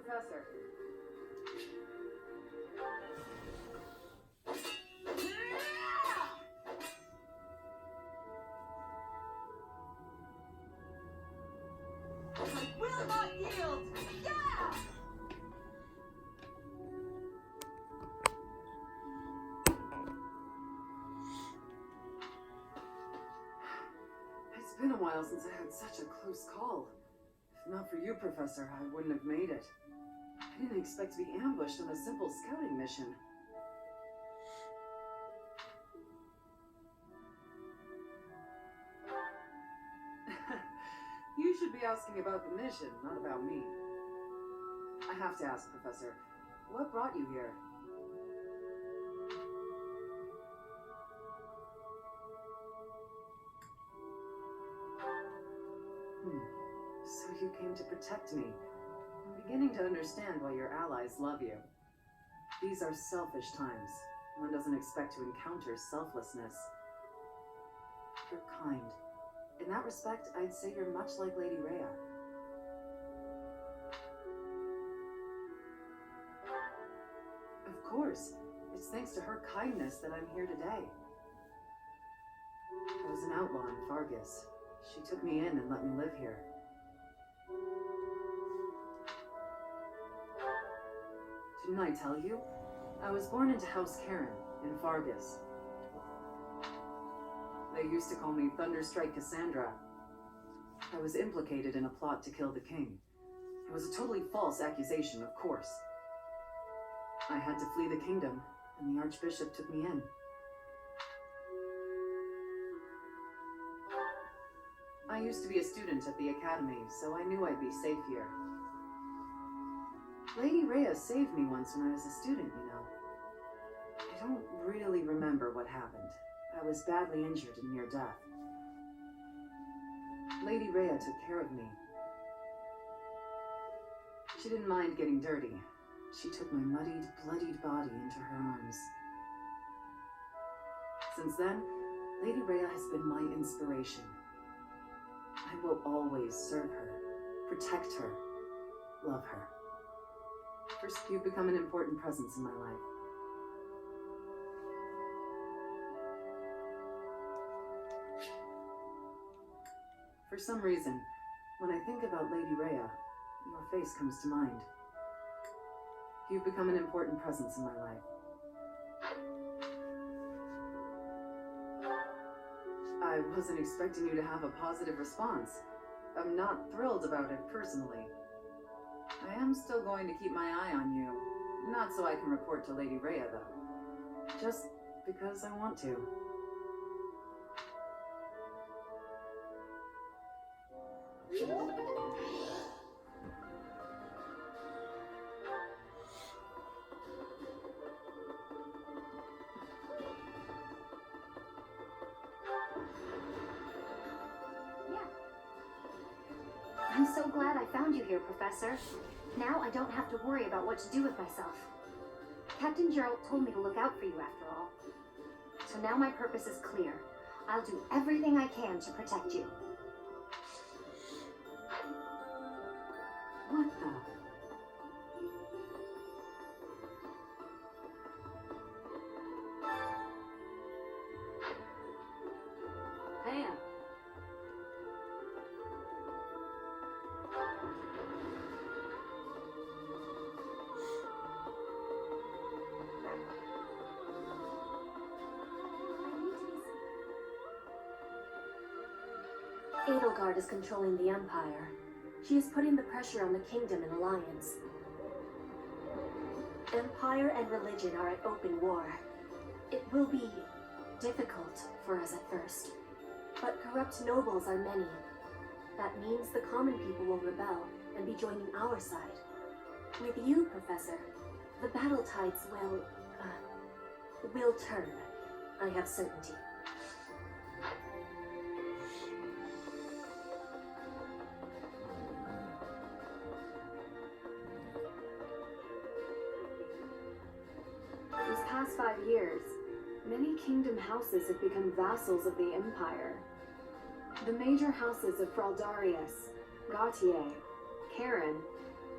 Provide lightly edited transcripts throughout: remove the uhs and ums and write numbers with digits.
Professor. I will not yield! Yeah! It's been a while since I had such a close call. If not for you, Professor, I wouldn't have made it. I didn't expect to be ambushed on a simple scouting mission. You should be asking about the mission, not about me. I have to ask, Professor, what brought you here? So you came to protect me. I'm beginning to understand why your allies love you. These are selfish times. One doesn't expect to encounter selflessness. You're kind. In that respect, I'd say you're much like Lady Rhea. Of course. It's thanks to her kindness that I'm here today. I was an outlaw in Fargus. She took me in and let me live here. Didn't I tell you? I was born into House Karen in Fargus. They used to call me Thunderstrike Cassandra. I was implicated in a plot to kill the king. It was a totally false accusation, of course. I had to flee the kingdom, and the Archbishop took me in. I used to be a student at the academy, so I knew I'd be safe here. Lady Rhea saved me once when I was a student, you know. I don't really remember what happened. I was badly injured and near death. Lady Rhea took care of me. She didn't mind getting dirty. She took my muddied, bloodied body into her arms. Since then, Lady Rhea has been my inspiration. I will always serve her, protect her, love her. First, you've become an important presence in my life. For some reason, when I think about Lady Rhea, your face comes to mind. You've become an important presence in my life. I wasn't expecting you to have a positive response. I'm not thrilled about it personally. I am still going to keep my eye on you. Not so I can report to Lady Rhea, though. Just because I want to. I'm so glad I found you here, Professor. Now I don't have to worry about what to do with myself. Captain Gerald told me to look out for you after all. So now my purpose is clear. I'll do everything I can to protect you. What the? Pam. Edelgard is controlling the Empire. She is putting the pressure on the Kingdom and Alliance. Empire and religion are at open war. It will be difficult for us at first, but corrupt nobles are many. That means the common people will rebel and be joining our side. With you, Professor, the battle tides will turn. I have certainty. These past 5 years, many kingdom houses have become vassals of the Empire. The major houses of Fraldarius, Gautier, Karen,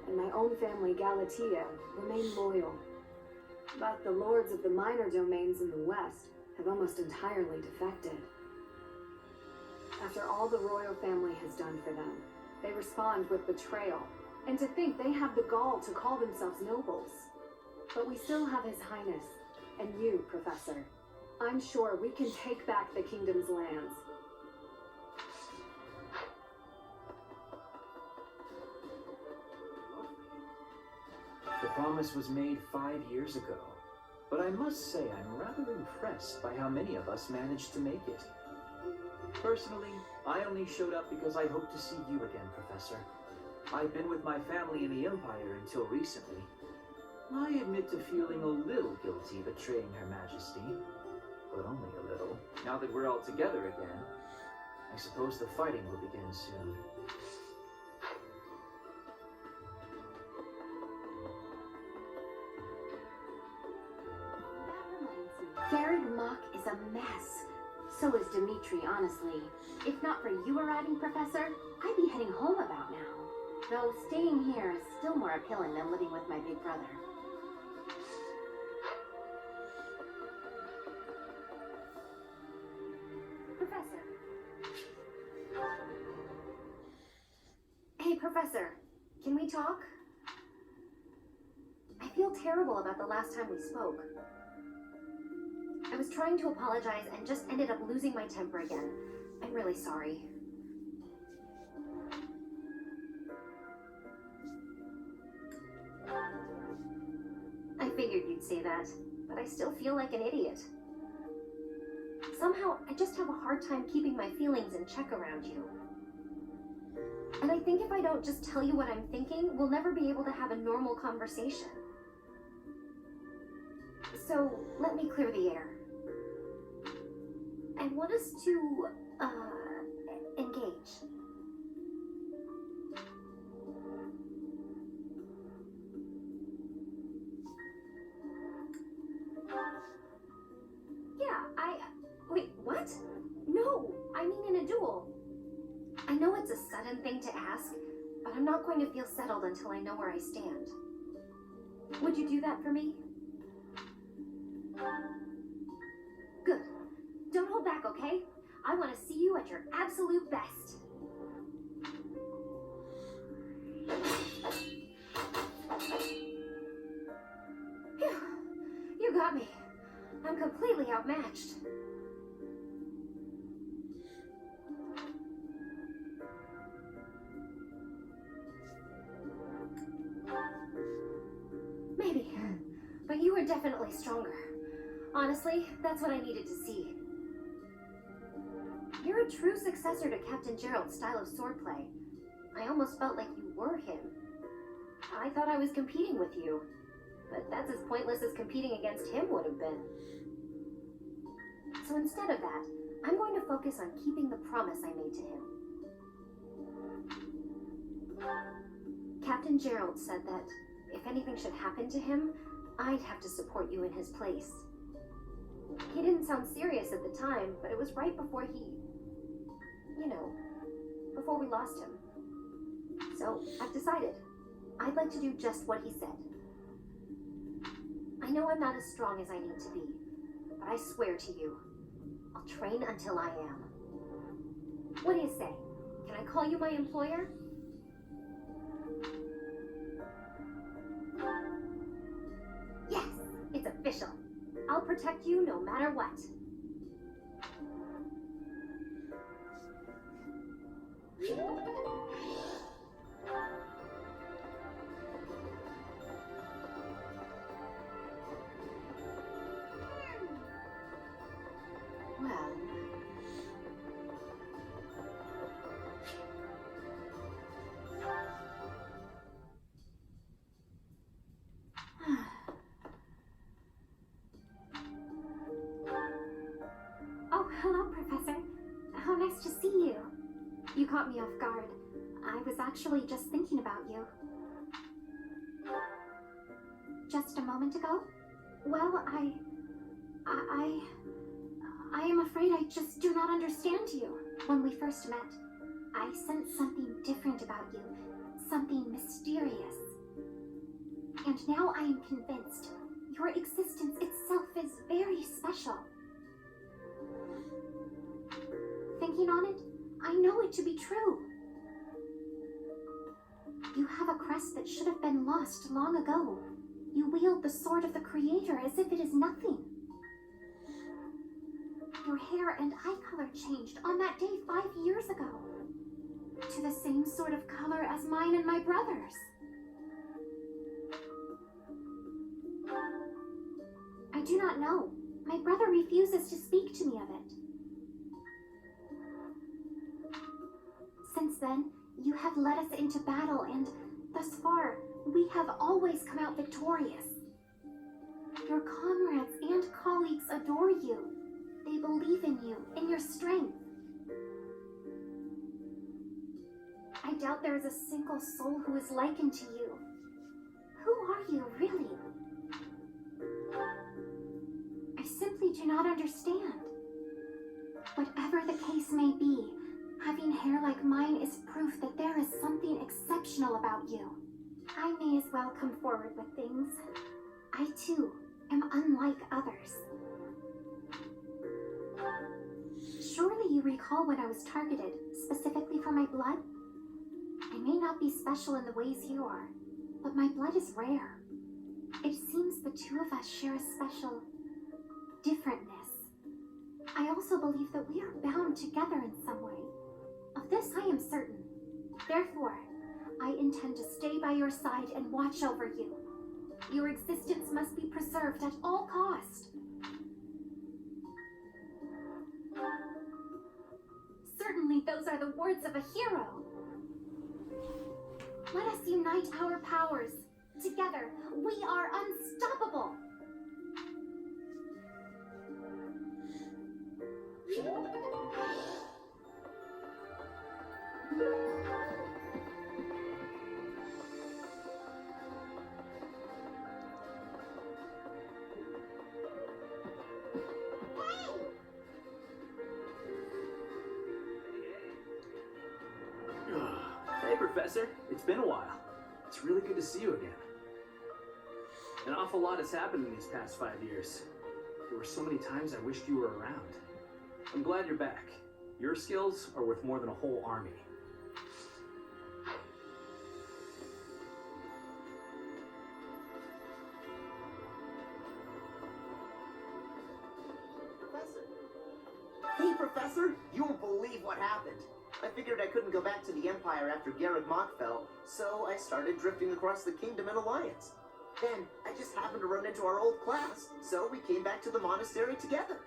and my own family, Galatea, remain loyal. But the lords of the minor domains in the west have almost entirely defected. After all the royal family has done for them, they respond with betrayal, and to think they have the gall to call themselves nobles. But we still have His Highness, and you, Professor. I'm sure we can take back the kingdom's lands. The promise was made 5 years ago, but I must say I'm rather impressed by how many of us managed to make it. Personally, I only showed up because I hoped to see you again, Professor. I've been with my family in the Empire until recently. I admit to feeling a little guilty betraying Her Majesty, but only a little. Now that we're all together again, I suppose the fighting will begin soon. Garreg Mach is a mess. So is Dimitri, honestly. If not for you arriving, Professor, I'd be heading home about now. Though staying here is still more appealing than living with my big brother. Professor. Hey, Professor. Can we talk? I feel terrible about the last time we spoke. I was trying to apologize and just ended up losing my temper again. I'm really sorry. I figured you'd say that, but I still feel like an idiot. Somehow, I just have a hard time keeping my feelings in check around you. And I think if I don't just tell you what I'm thinking, we'll never be able to have a normal conversation. So, let me clear the air. I want us to, engage. Wait, what? No, I mean in a duel. I know it's a sudden thing to ask, but I'm not going to feel settled until I know where I stand. Would you do that for me? Good. Don't hold back, okay? I want to see you at your absolute best. Phew. You got me. I'm completely outmatched. Maybe, but you were definitely stronger. Honestly, that's what I needed to see. You're a true successor to Captain Gerald's style of swordplay. I almost felt like you were him. I thought I was competing with you, but that's as pointless as competing against him would have been. So instead of that, I'm going to focus on keeping the promise I made to him. Captain Gerald said that if anything should happen to him, I'd have to support you in his place. He didn't sound serious at the time, but it was right before before we lost him. So I've decided I'd like to do just what he said. I know I'm not as strong as I need to be, but I swear to you, I'll train until I am. What do you say? Can I call you my employer? Yes, it's official. I'll protect you no matter what. Well, oh, hello, Professor. How nice to see you. You caught me off guard. I was actually just thinking about you. Just a moment ago? Well, I am afraid I just do not understand you. When we first met, I sensed something different about you. Something mysterious. And now I am convinced your existence itself is very special. Thinking on it, I know it to be true. You have a crest that should have been lost long ago. You wield the sword of the Creator as if it is nothing. Your hair and eye color changed on that day 5 years ago, to the same sort of color as mine and my brother's. I do not know. My brother refuses to speak to me of it. Since then, you have led us into battle, and thus far, we have always come out victorious. Your comrades and colleagues adore you. They believe in you, in your strength. I doubt there is a single soul who is likened to you. Who are you, really? I simply do not understand. Whatever the case may be, having hair like mine is proof that there is something exceptional about you. I may as well come forward with things. I, too, am unlike others. Surely you recall when I was targeted, specifically for my blood? I may not be special in the ways you are, but my blood is rare. It seems the two of us share a special differentness. I also believe that we are bound together in some way. Of this I am certain. Therefore, I intend to stay by your side and watch over you. Your existence must be preserved at all cost. Certainly those are the words of a hero. Let us unite our powers. Together, we are unstoppable. Hey, Professor. It's been a while. It's really good to see you again. An awful lot has happened in these past 5 years. There were so many times I wished you were around. I'm glad you're back. Your skills are worth more than a whole army. Professor. Hey, Professor! You won't believe what happened. I figured I couldn't go back to the Empire after Garrett Mock fell, so I started drifting across the kingdom in Alliance. Then, I just happened to run into our old class, so we came back to the monastery together.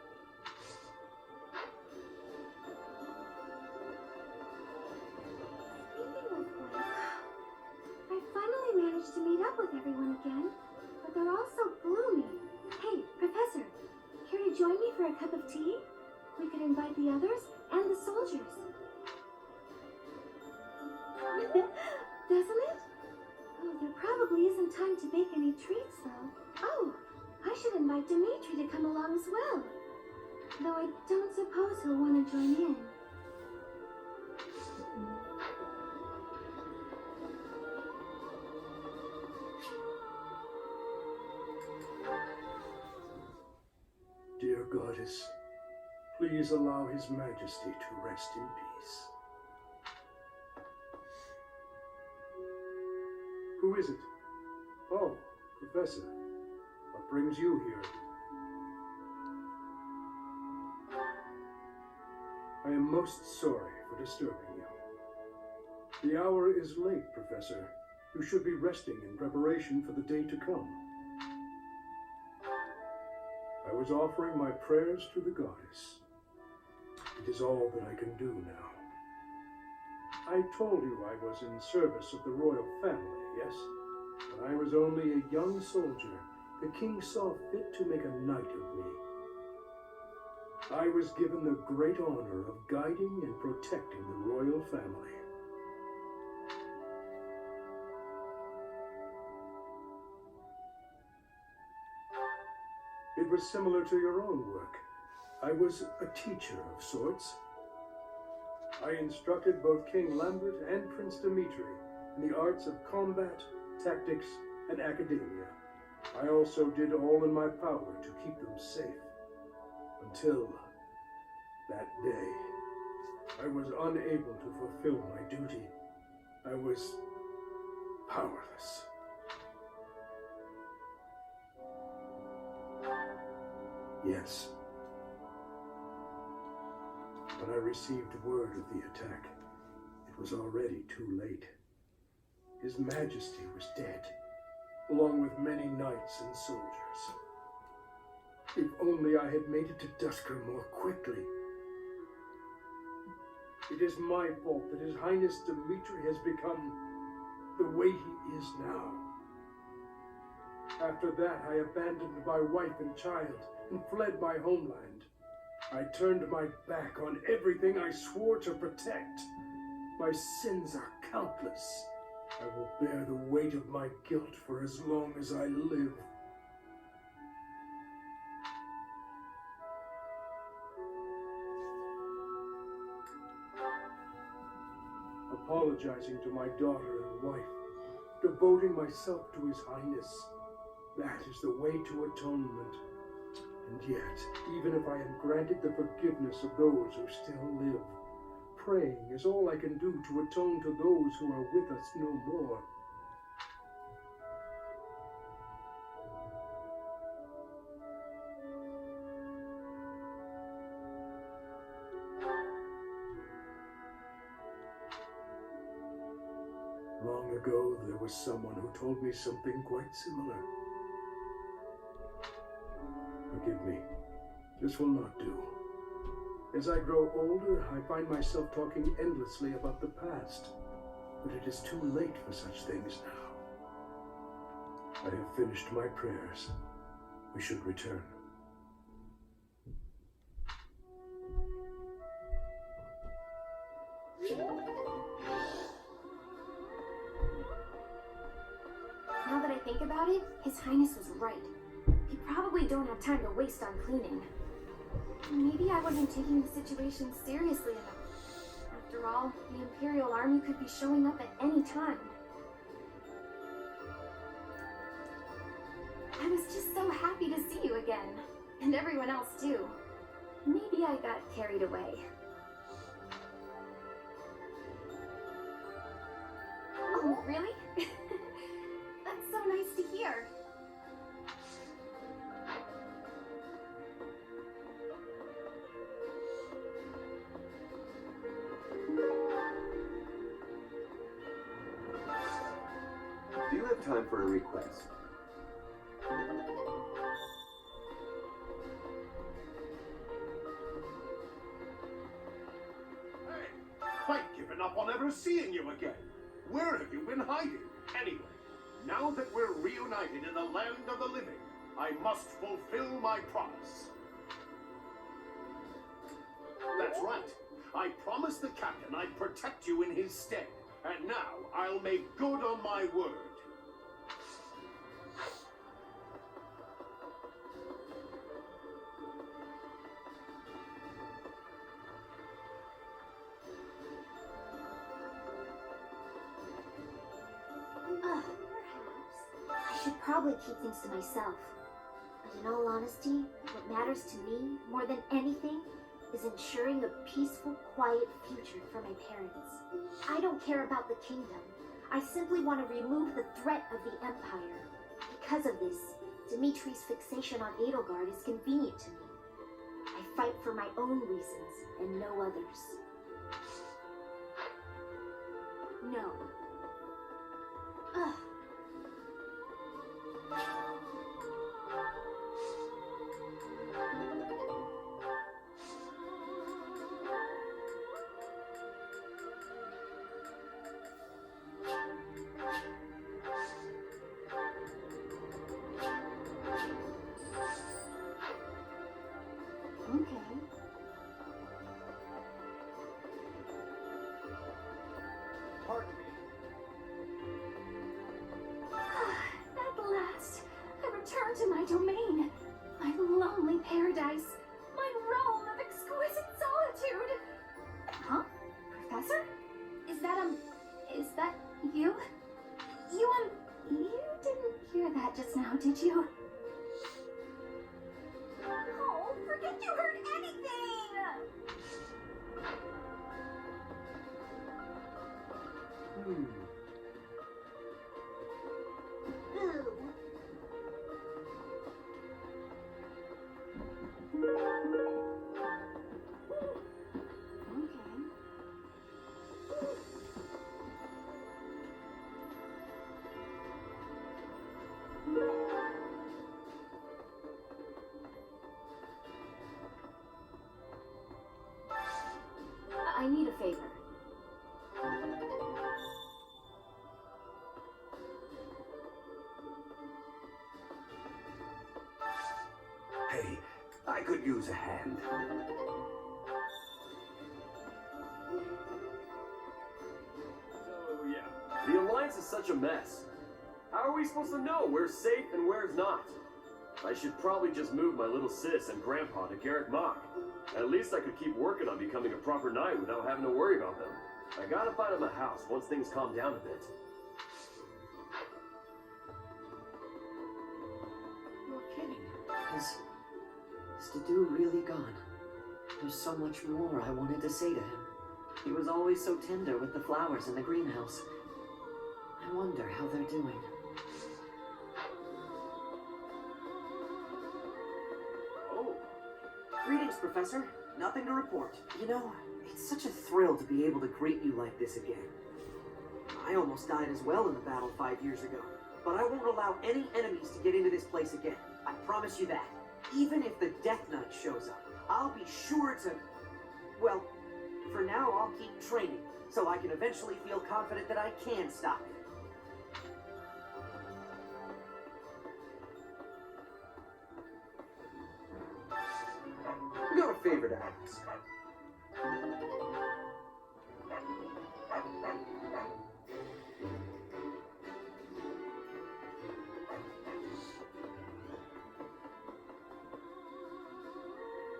Speaking of which, I finally managed to meet up with everyone again, but they're all so gloomy. Hey, Professor, care to join me for a cup of tea? We could invite the others and the soldiers. Doesn't it? Oh, there probably isn't time to bake any treats, though. Oh, I should invite Dimitri to come along as well. Though I don't suppose he'll want to join in. Dear Goddess, please allow His Majesty to rest in peace. Who is it? Oh, Professor. What brings you here? I am most sorry for disturbing you. The hour is late, Professor. You should be resting in preparation for the day to come. I was offering my prayers to the Goddess. It is all that I can do now. I told you I was in service of the royal family, yes? When I was only a young soldier, the king saw fit to make a knight of me. I was given the great honor of guiding and protecting the royal family. It was similar to your own work. I was a teacher of sorts. I instructed both King Lambert and Prince Dimitri in the arts of combat, tactics, and academia. I also did all in my power to keep them safe. Until that day, I was unable to fulfill my duty. I was powerless. Yes. When I received word of the attack, it was already too late. His Majesty was dead, along with many knights and soldiers. If only I had made it to Dusker more quickly. It is my fault that His Highness Dimitri has become the way he is now. After that, I abandoned my wife and child and fled my homeland. I turned my back on everything I swore to protect. My sins are countless. I will bear the weight of my guilt for as long as I live. Apologizing to my daughter and wife, devoting myself to His Highness, that is the way to atonement. And yet, even if I am granted the forgiveness of those who still live, praying is all I can do to atone to those who are with us no more. Long ago, there was someone who told me something quite similar. Forgive me. This will not do. As I grow older, I find myself talking endlessly about the past, but it is too late for such things now. I have finished my prayers. We should return. Now that I think about it, His Highness was right. You probably don't have time to waste on cleaning. Maybe I wasn't taking the situation seriously enough. After all, the Imperial Army could be showing up at any time. I was just so happy to see you again. And everyone else too. Maybe I got carried away. Oh, really? That's so nice to hear. Do you have time for a request? Hey, I've given up on ever seeing you again. Where have you been hiding? Anyway, now that we're reunited in the land of the living, I must fulfill my promise. That's right. I promised the captain I'd protect you in his stead, and now I'll make good on my word. I should probably keep things to myself. But in all honesty, what matters to me, more than anything, is ensuring a peaceful, quiet future for my parents. I don't care about the kingdom. I simply want to remove the threat of the Empire. Because of this, Dimitri's fixation on Edelgard is convenient to me. I fight for my own reasons and no others. No. Ugh. Okay. Pardon me. that just now, did you? Oh, forget you heard anything! Hmm. Ooh. I need a favor. Hey, I could use a hand. So, yeah. The Alliance is such a mess. How are we supposed to know where's safe and where's not? I should probably just move my little sis and grandpa to Garrick Mach. At least I could keep working on becoming a proper knight without having to worry about them. I gotta find them a house once things calm down a bit. You're kidding. Is Dedu really gone? There's so much more I wanted to say to him. He was always so tender with the flowers in the greenhouse. I wonder how they're doing. Oh, Greetings, Professor. Nothing to report. You know, it's such a thrill to be able to greet you like this again. I almost died as well in the battle 5 years ago, but I won't allow any enemies to get into this place again. I promise you that. Even if the Death Knight shows up, I'll be sure to... Well, for now, I'll keep training, so I can eventually feel confident that I can stop it. Got a favor to ask.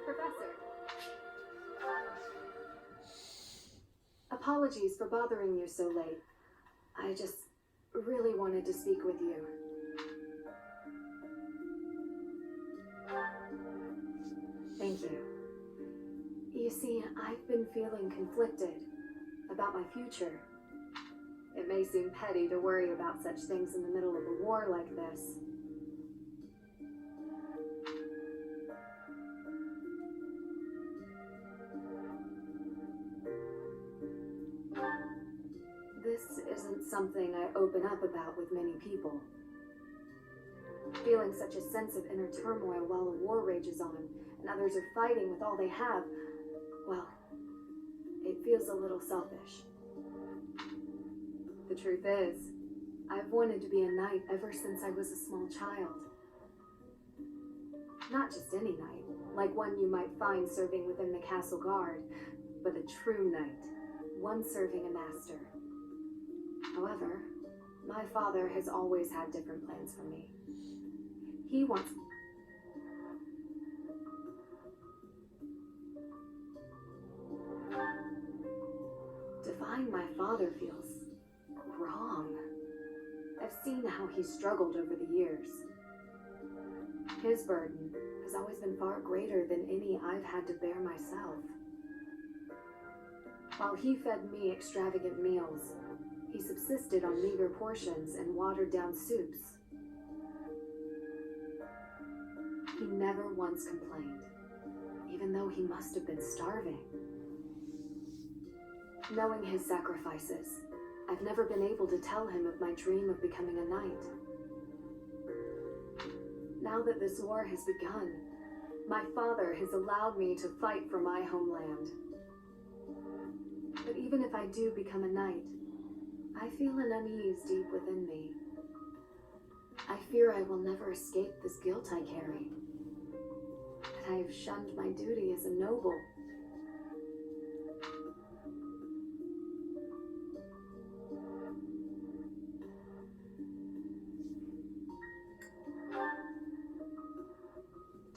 Professor. Apologies for bothering you so late. I just really wanted to speak with you. Thank you. You see, I've been feeling conflicted about my future. It may seem petty to worry about such things in the middle of a war like this. This isn't something I open up about with many people. Feeling such a sense of inner turmoil while a war rages on and others are fighting with all they have, well, it feels a little selfish. The truth is, I've wanted to be a knight ever since I was a small child. Not just any knight, like one you might find serving within the castle guard, but a true knight, one serving a master. However, my father has always had different plans for me. He wants... To find my father feels wrong. I've seen how he's struggled over the years. His burden has always been far greater than any I've had to bear myself. While he fed me extravagant meals, he subsisted on meager portions and watered-down soups. He never once complained, even though he must have been starving. Knowing his sacrifices, I've never been able to tell him of my dream of becoming a knight. Now that this war has begun, my father has allowed me to fight for my homeland. But even if I do become a knight, I feel an unease deep within me. I fear I will never escape this guilt I carry. That I have shunned my duty as a noble.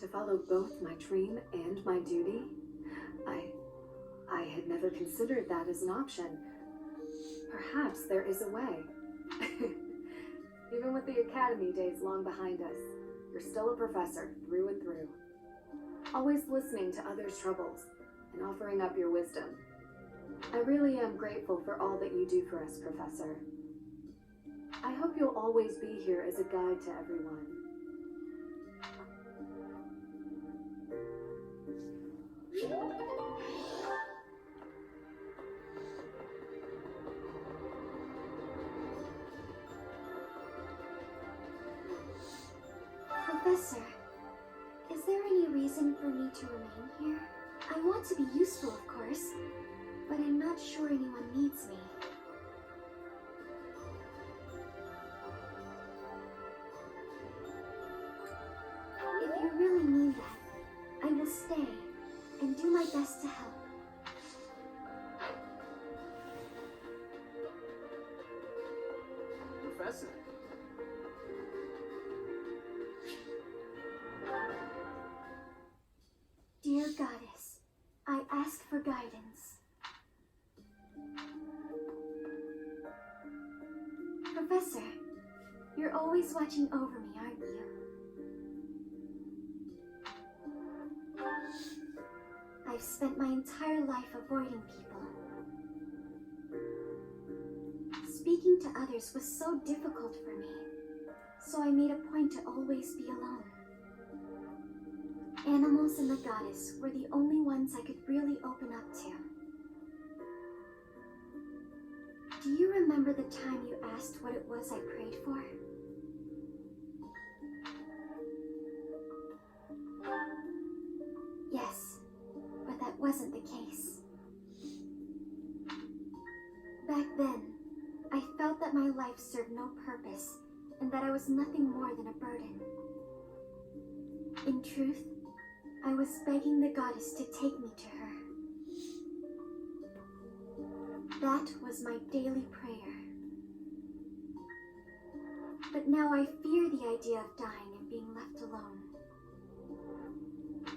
To follow both my dream and my duty? I had never considered that as an option. Perhaps there is a way. Even with the academy days long behind us, you're still a professor through and through. Always listening to others' troubles and offering up your wisdom. I really am grateful for all that you do for us, Professor. I hope you'll always be here as a guide to everyone. Professor, is there any reason for me to remain here? I want to be useful, of course, but I'm not sure anyone needs me. If you really mean that, I will stay and do my best to help. Professor. Dear Goddess, I ask for guidance. Professor, you're always watching over me, aren't you? I've spent my entire life avoiding people. Speaking to others was so difficult for me, so I made a point to always be alone. Animals and the goddess were the only ones I could really open up to. Do you remember the time you asked what it was I prayed for? Yes, but that wasn't the case. Back then, I felt that my life served no purpose and that I was nothing more than a burden. In truth, I was begging the goddess to take me to her. That was my daily prayer. But now I fear the idea of dying and being left alone.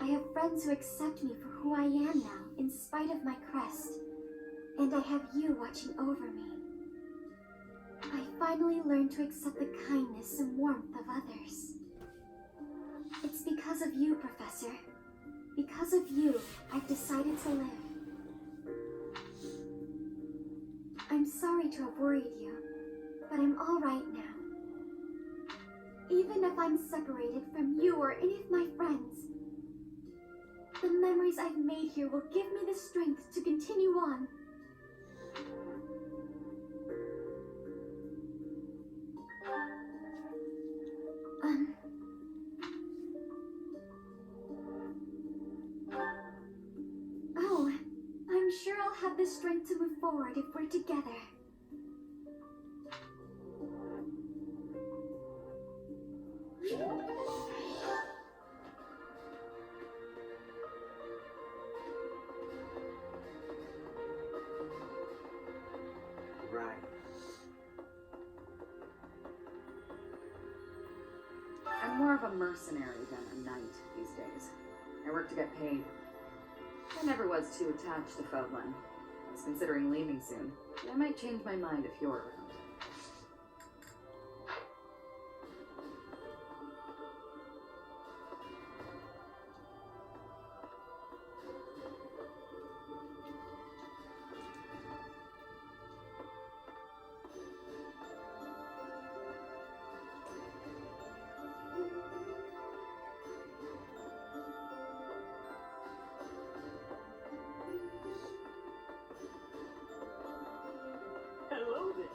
I have friends who accept me for who I am now, in spite of my crest, and I have you watching over me. I finally learned to accept the kindness and warmth of others. It's because of you, Professor. Because of you, I've decided to live. I'm sorry to have worried you, but I'm all right now. Even if I'm separated from you or any of my friends, the memories I've made here will give me the strength to continue on. Oh, I'm sure I'll have the strength to move forward if we're together. Right. I'm more of a mercenary than a knight these days. I work to get paid. I never was too attached to Fodlan. I was considering leaving soon, but I might change my mind if you're around. Hello there.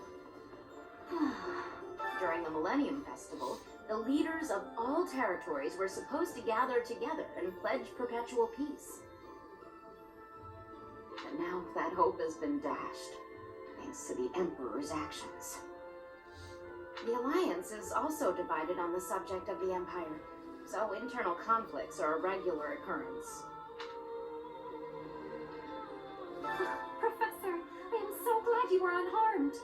During the Millennium Festival, the leaders of all territories were supposed to gather together and pledge perpetual peace. But now that hope has been dashed, thanks to the Emperor's actions. The Alliance is also divided on the subject of the Empire, so internal conflicts are a regular occurrence. Professor, I am so glad you are unharmed.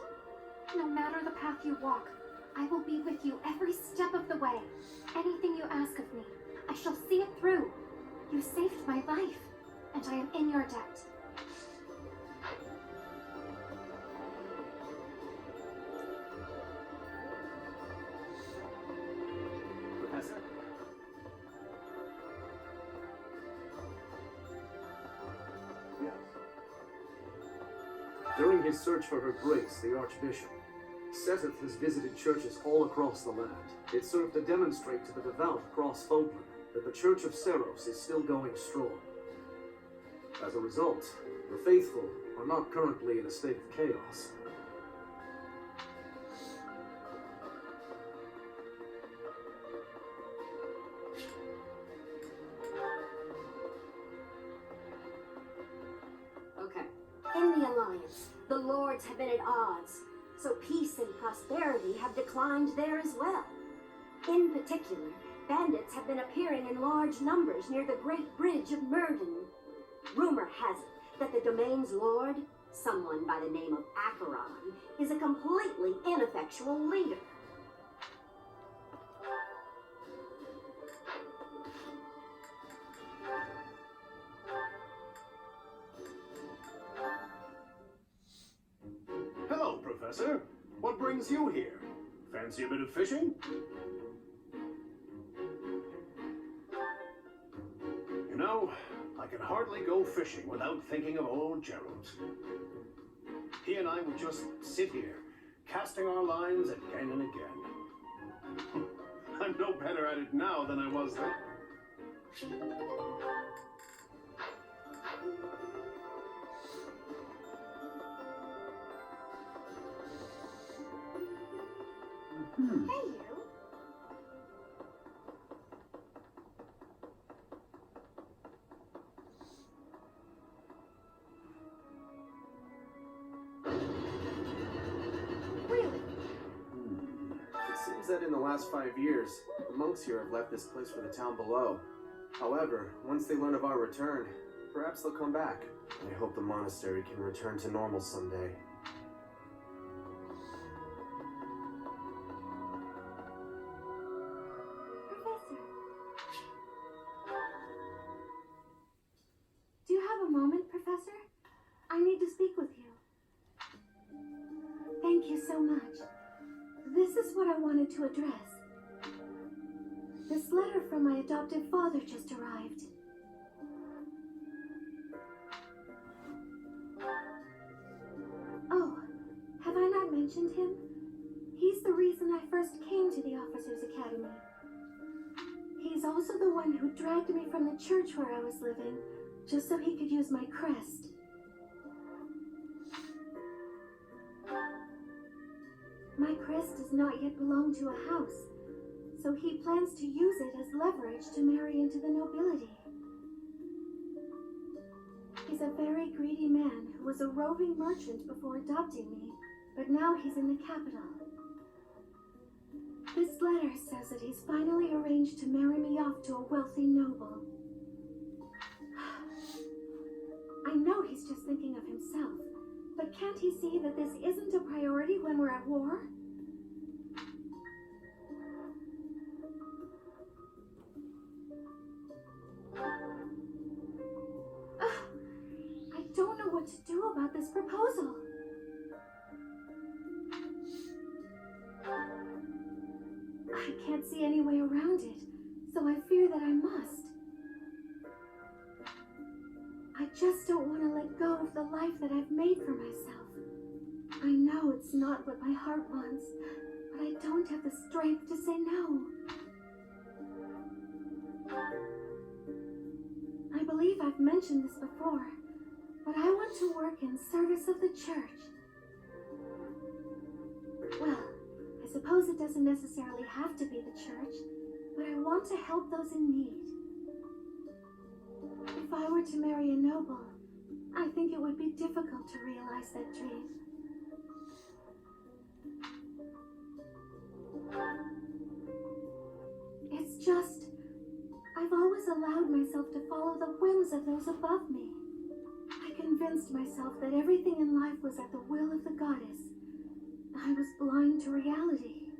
No matter the path you walk, I will be with you every step of the way. Anything you ask of me, I shall see it through. You saved my life, and I am in your debt. During his search for her grace, the Archbishop, Setheth has visited churches all across the land. It served to demonstrate to the devout across Fodlan that the Church of Seros is still going strong. As a result, the faithful are not currently in a state of chaos. Okay. In the Alliance, the Lords have been at odds, so peace and prosperity have declined there as well. In particular, bandits have been appearing in large numbers near the Great Bridge of Murden. Rumor has it that the domain's lord, someone by the name of Acheron, is a completely ineffectual leader. Hello, Professor. What brings you here? Fancy a bit of fishing? You know, I can hardly go fishing without thinking of old Gerald. He and I would just sit here, casting our lines again and again. I'm no better at it now than I was then. Hey, you. Really? It seems that in the last 5 years, the monks here have left this place for the town below. However, once they learn of our return, perhaps they'll come back. I hope the monastery can return to normal someday. Professor. Do you have a moment, Professor? I need to speak with you. Thank you so much. This is what I wanted to address. This letter from my adoptive father just arrived. Oh, have I not mentioned him? He's the reason I first came to the Officers' Academy. He's also the one who dragged me from the church where I was living, just so he could use my crest. My crest does not yet belong to a house, so he plans to use it as leverage to marry into the nobility. He's a very greedy man who was a roving merchant before adopting me, but now he's in the capital. This letter says that he's finally arranged to marry me off to a wealthy noble. I know he's just thinking of himself, but can't he see that this isn't a priority when we're at war? I don't know what to do about this proposal. I can't see any way around it, so I fear that I must. I just don't want to let go of the life that I've made for myself. I know it's not what my heart wants, but I don't have the strength to say no. I believe I've mentioned this before, but I want to work in service of the church. Well, I suppose it doesn't necessarily have to be the church, but I want to help those in need. If I were to marry a noble, I think it would be difficult to realize that dream. It's just, I've always allowed myself to follow the whims of those above me. I convinced myself that everything in life was at the will of the goddess. I was blind to reality.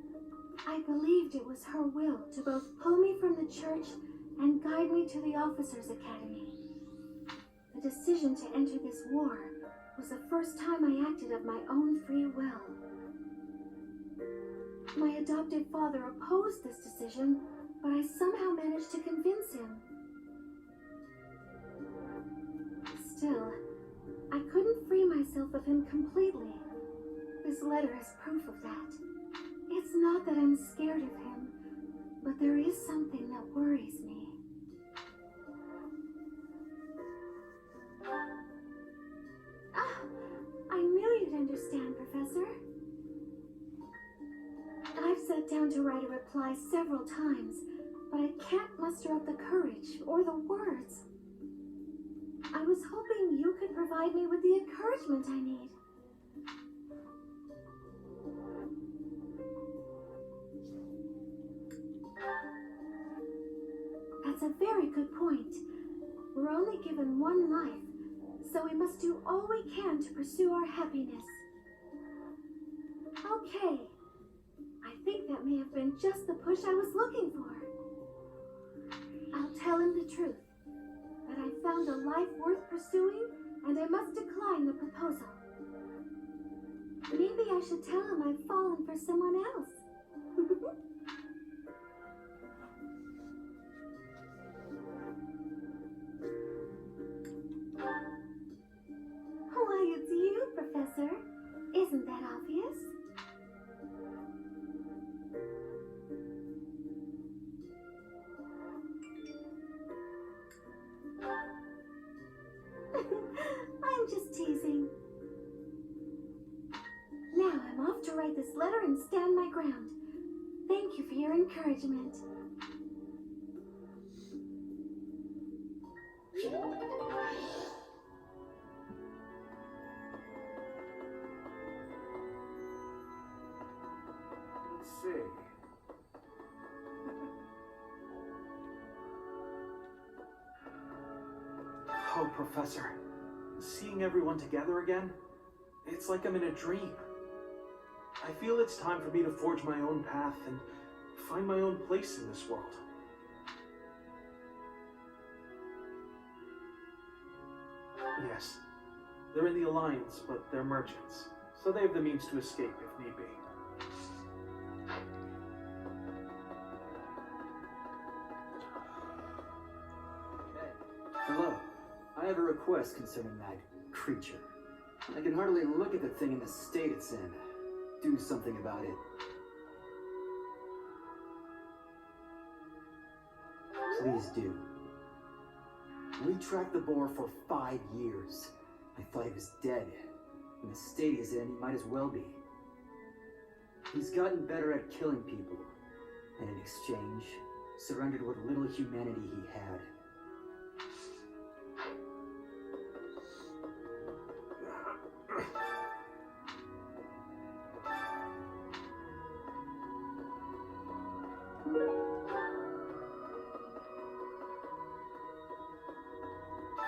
I believed it was her will to both pull me from the church and guide me to the Officers' Academy. The decision to enter this war was the first time I acted of my own free will. My adopted father opposed this decision, but I somehow managed to convince him. Still, I I couldn't free myself of him completely. This letter is proof of that. It's not that I'm scared of him, but there is something that worries me. Ah, I knew you'd understand, Professor. I've sat down to write a reply several times, but I can't muster up the courage or the words. I was hoping you could provide me with the encouragement I need. That's a very good point. We're only given one life, so we must do all we can to pursue our happiness. Okay. I think that may have been just the push I was looking for. I'll tell him the truth. That I found a life worth pursuing, and I must decline the proposal. Maybe I should tell him I've fallen for someone else. Why, it's you, Professor. Isn't that obvious? I'm just teasing. Now I'm off to write this letter and stand my ground. Thank you for your encouragement. Let's see. Oh, Professor. Seeing everyone together again, it's like I'm in a dream. I feel it's time for me to forge my own path and find my own place in this world. Yes, they're in the Alliance, but they're merchants, so they have the means to escape if need be. Hello. I have a request concerning that creature. I can hardly look at the thing in the state it's in. Do something about it. Please do. We tracked the boar for 5 years. I thought he was dead. In the state he's in, he might as well be. He's gotten better at killing people, and in exchange, surrendered what little humanity he had.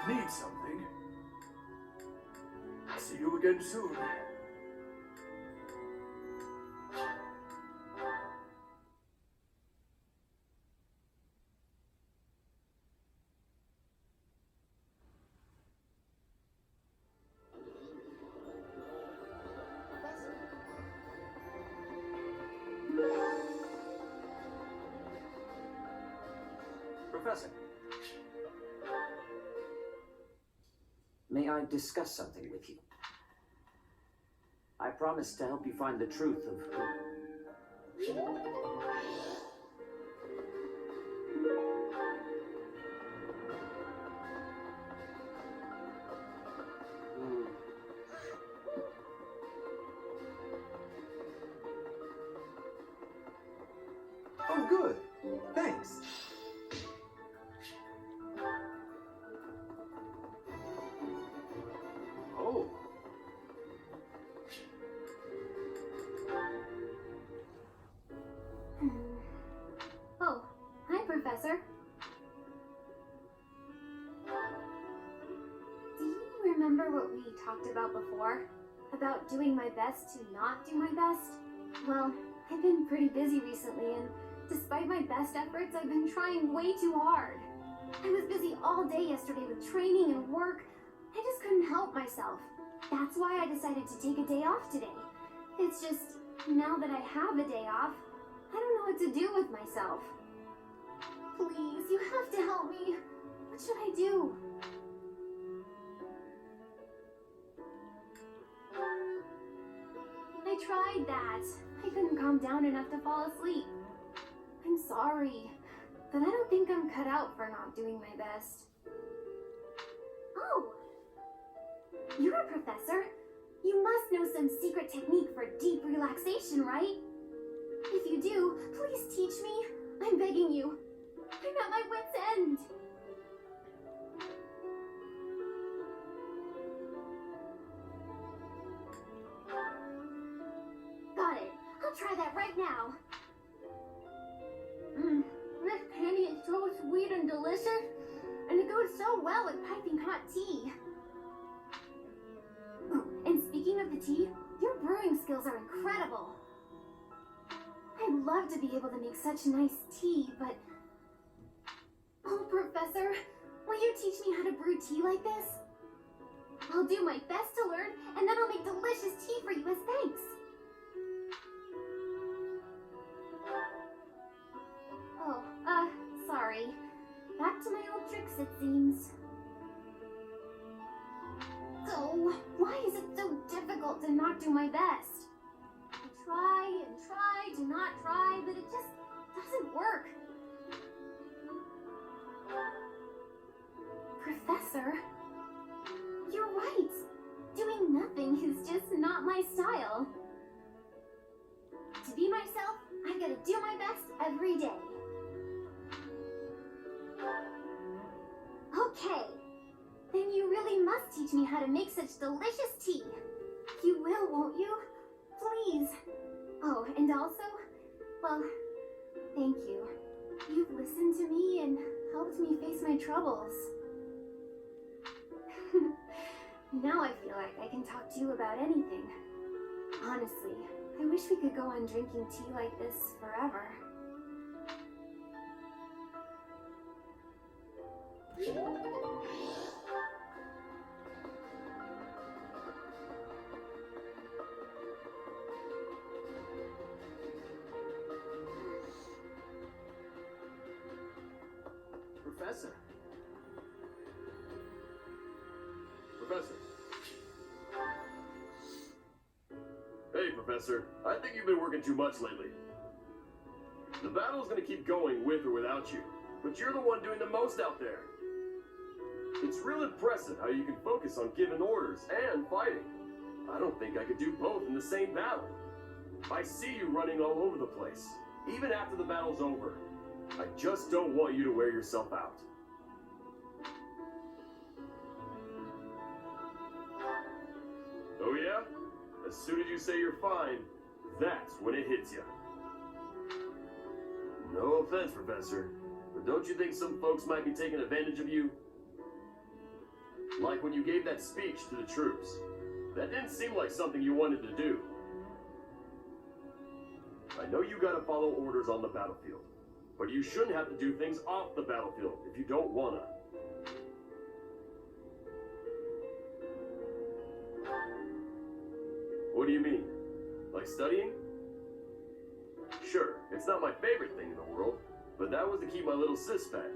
Need something? See you again soon. Professor, may I discuss something with you? I promise to help you find the truth of who... Oh, good. Thanks. Oh. Oh, hi, Professor. Do you remember what we talked about before? About doing my best to not do my best? Well, I've been pretty busy recently, and despite my best efforts, I've been trying way too hard. I was busy all day yesterday with training and work. I just couldn't help myself. That's why I decided to take a day off today. It's just, now that I have a day off, I don't know what to do with myself. Please, you have to help me. What should I do? tried that. I couldn't calm down enough to fall asleep. I'm sorry, but I don't think I'm cut out for not doing my best. Oh! You're a professor. You must know some secret technique for deep relaxation, right? If you do, please teach me. I'm begging you. I'm at my wit's end. Got it. I'll try that right now. This candy is so sweet and delicious, and it goes so well with piping hot tea. Oh, and speaking of the tea, your brewing skills are incredible. I'd love to be able to make such nice tea, but... Oh, Professor, will you teach me how to brew tea like this? I'll do my best to learn, and then I'll make delicious tea for you as thanks. Oh, sorry. Back to my old tricks, it seems. So, why is it so difficult to not do my best? I try and try to not try, but it just doesn't work. Professor, you're right. Doing nothing is just not my style. To be myself, I gotta do my best every day. Okay, then you really must teach me how to make such delicious tea. You will, won't you? Please. Oh, and also, well, thank you. You've listened to me and helped me face my troubles. Now I feel like I can talk to you about anything. Honestly, I wish we could go on drinking tea like this forever. Professor. Professor. Hey, Professor. I think you've been working too much lately. The battle's gonna keep going with or without you, but you're the one doing the most out there. It's real impressive how you can focus on giving orders and fighting. I don't think I could do both in the same battle. I see you running all over the place, even after the battle's over. I just don't want you to wear yourself out. Oh yeah? As soon as you say you're fine, that's when it hits you. No offense, Professor, but don't you think some folks might be taking advantage of you? Like when you gave that speech to the troops. That didn't seem like something you wanted to do. I know you gotta follow orders on the battlefield, but you shouldn't have to do things off the battlefield if you don't wanna. What do you mean? Like studying? Sure, it's not my favorite thing in the world, but that was to keep my little sis fed.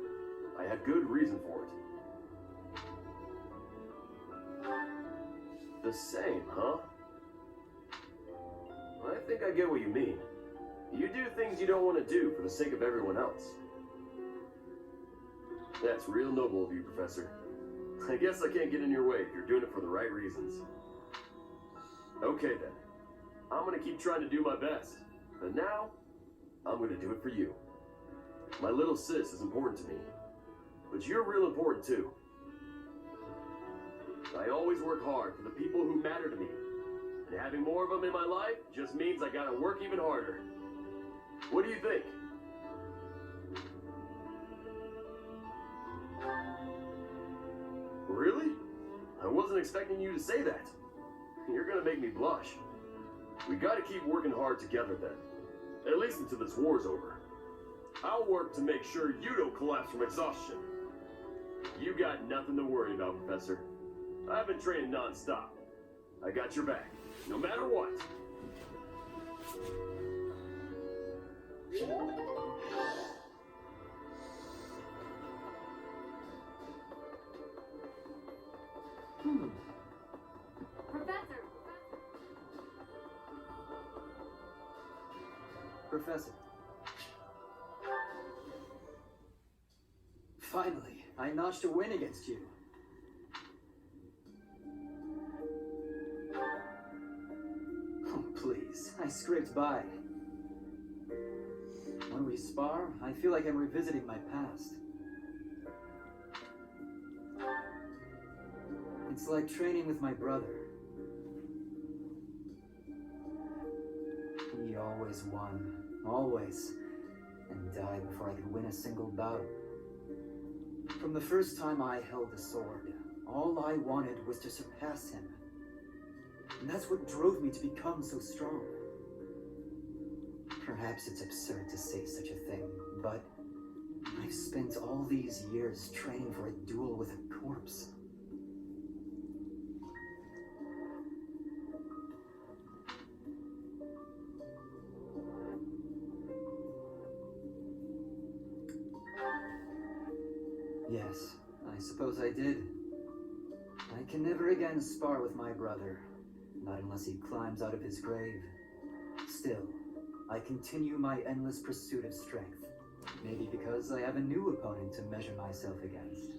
I had good reason for it. The same, huh? I think I get what you mean. You do things you don't want to do for the sake of everyone else. That's real noble of you, Professor. I guess I can't get in your way if you're doing it for the right reasons. Okay then. I'm gonna keep trying to do my best. And now, I'm gonna do it for you. My little sis is important to me. But you're real important too. I always work hard for the people who matter to me. And having more of them in my life just means I gotta work even harder. What do you think? Really? I wasn't expecting you to say that. You're gonna make me blush. We gotta keep working hard together then. At least until this war's over. I'll work to make sure you don't collapse from exhaustion. You got nothing to worry about, Professor. I've been training non-stop. I got your back, no matter what. Professor! Professor. Finally, I notched a win against you. Oh, please, I scraped by. When we spar, I feel like I'm revisiting my past. It's like training with my brother. He always won, always, and died before I could win a single bout. From the first time I held the sword, all I wanted was to surpass him. And that's what drove me to become so strong. Perhaps it's absurd to say such a thing, but I've spent all these years training for a duel with a corpse. Yes, I suppose I did. I can never again spar with my brother, not unless he climbs out of his grave. Still, I continue my endless pursuit of strength. Maybe because I have a new opponent to measure myself against.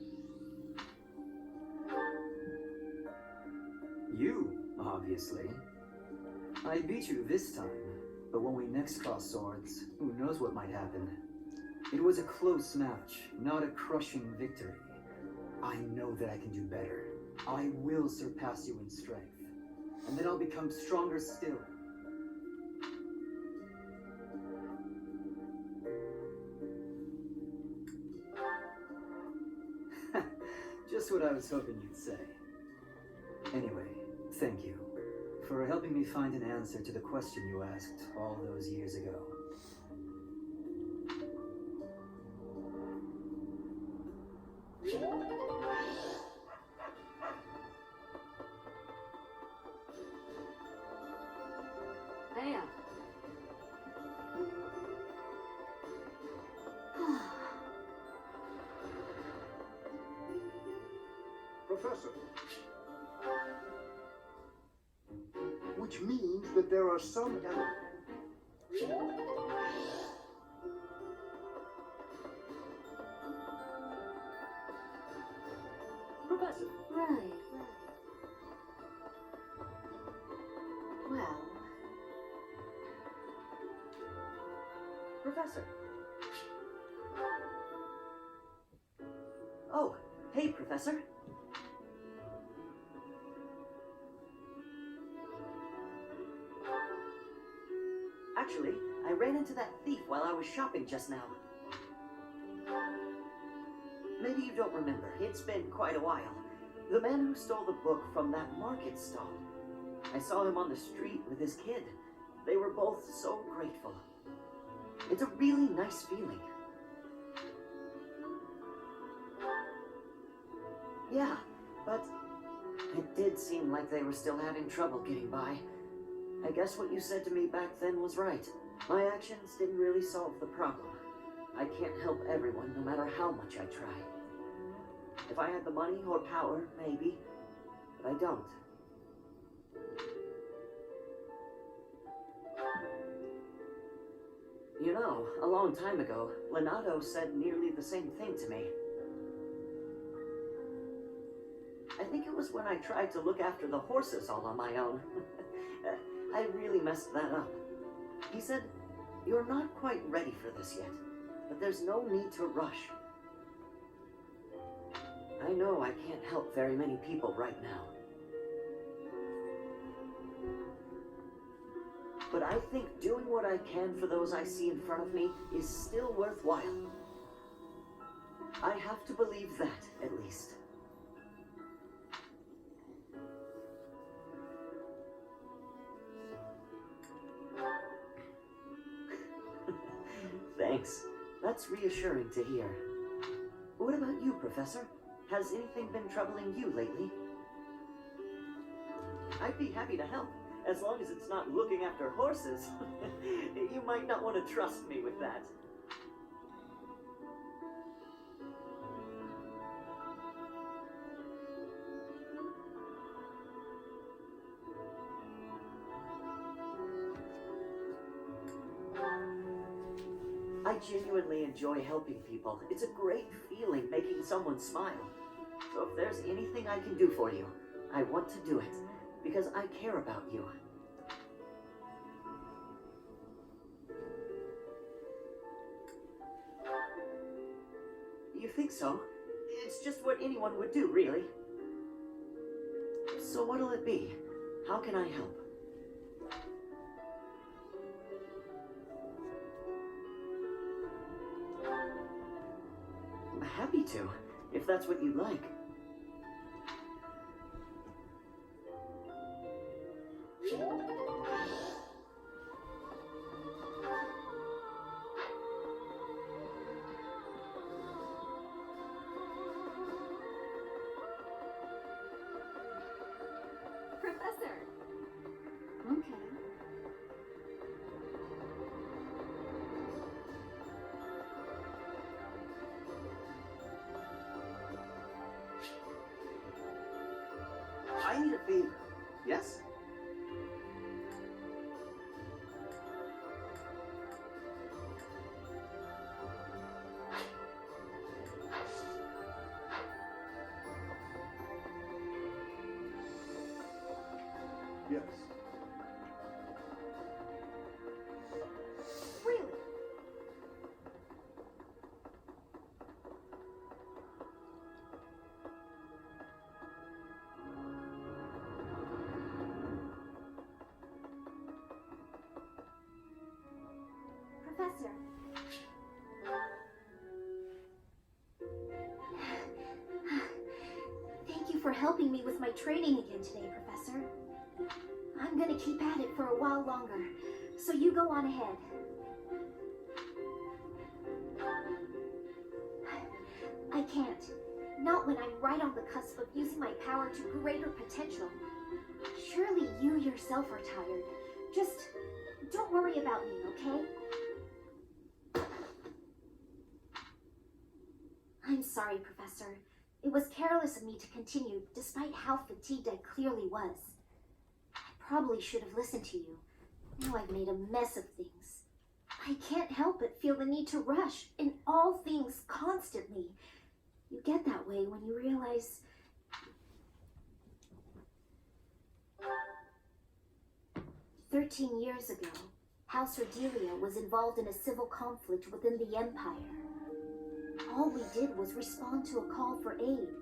You, obviously. I beat you this time, but when we next cross swords, who knows what might happen. It was a close match, not a crushing victory. I know that I can do better. I will surpass you in strength, and then I'll become stronger still. Just what I was hoping you'd say. Anyway, thank you for helping me find an answer to the question you asked all those years ago. Thea. Professor. Which means that there are some elements. Professor. Right. Well, Professor. Oh, hey, Professor. Actually, I ran into that thief while I was shopping just now. Maybe you don't remember. It's been quite a while. The man who stole the book from that market stall. I saw him on the street with his kid. They were both so grateful. It's a really nice feeling. Yeah, but it did seem like they were still having trouble getting by. I guess what you said to me back then was right. My actions didn't really solve the problem. I can't help everyone no matter how much I try. If I had the money or power, maybe, but I don't. You know, a long time ago, Leonardo said nearly the same thing to me. I think it was when I tried to look after the horses all on my own. I really messed that up. He said, "You're not quite ready for this yet, but there's no need to rush." I know I can't help very many people right now. But I think doing what I can for those I see in front of me is still worthwhile. I have to believe that, at least. Thanks. That's reassuring to hear. What about you, Professor? Has anything been troubling you lately? I'd be happy to help, as long as it's not looking after horses. You might not want to trust me with that. I genuinely enjoy helping people. It's a great feeling making someone smile. So if there's anything I can do for you, I want to do it, because I care about you. You think so? It's just what anyone would do, really. So what'll it be? How can I help? Happy to, if that's what you'd like. Professor! Okay. I need a favor. Yes? Yes. Really? Professor. Thank you for helping me with my training again today, Professor. I'm gonna keep at it for a while longer, so you go on ahead. I can't. Not when I'm right on the cusp of using my power to greater potential. Surely you yourself are tired. Just don't worry about me, okay? I'm sorry, Professor. It was careless of me to continue, despite how fatigued I clearly was. I probably should have listened to you. Now I've made a mess of things. I can't help but feel the need to rush in all things constantly. You get that way when you realize... "13 years ago, House Cordelia was involved in a civil conflict within the Empire. All we did was respond to a call for aid.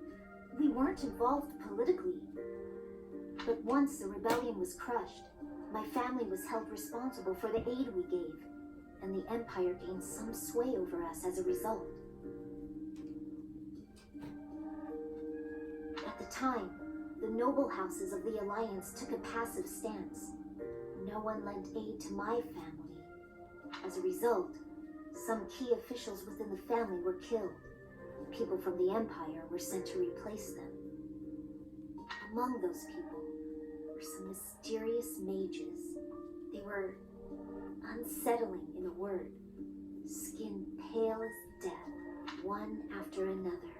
We weren't involved politically. But once the rebellion was crushed, my family was held responsible for the aid we gave, and the Empire gained some sway over us as a result. At the time, the noble houses of the Alliance took a passive stance. No one lent aid to my family. As a result, some key officials within the family were killed. People from the Empire were sent to replace them. Among those people were some mysterious mages. They were unsettling, in a word. Skin pale as death, one after another.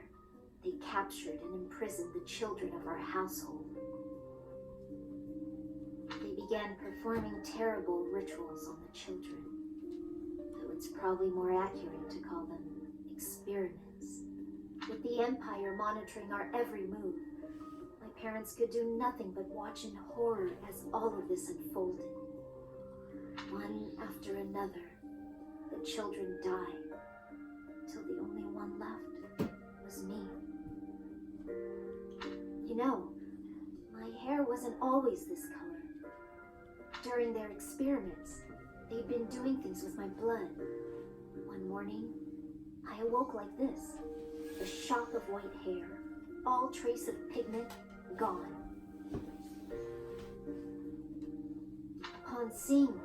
They captured and imprisoned the children of our household. They began performing terrible rituals on the children. Though it's probably more accurate to call them experiments. With the Empire monitoring our every move, my parents could do nothing but watch in horror as all of this unfolded. One after another, the children died, till the only one left was me. You know, my hair wasn't always this color. During their experiments, they'd been doing things with my blood. One morning, I awoke like this. A shock of white hair, all trace of pigment gone. Upon seeing me,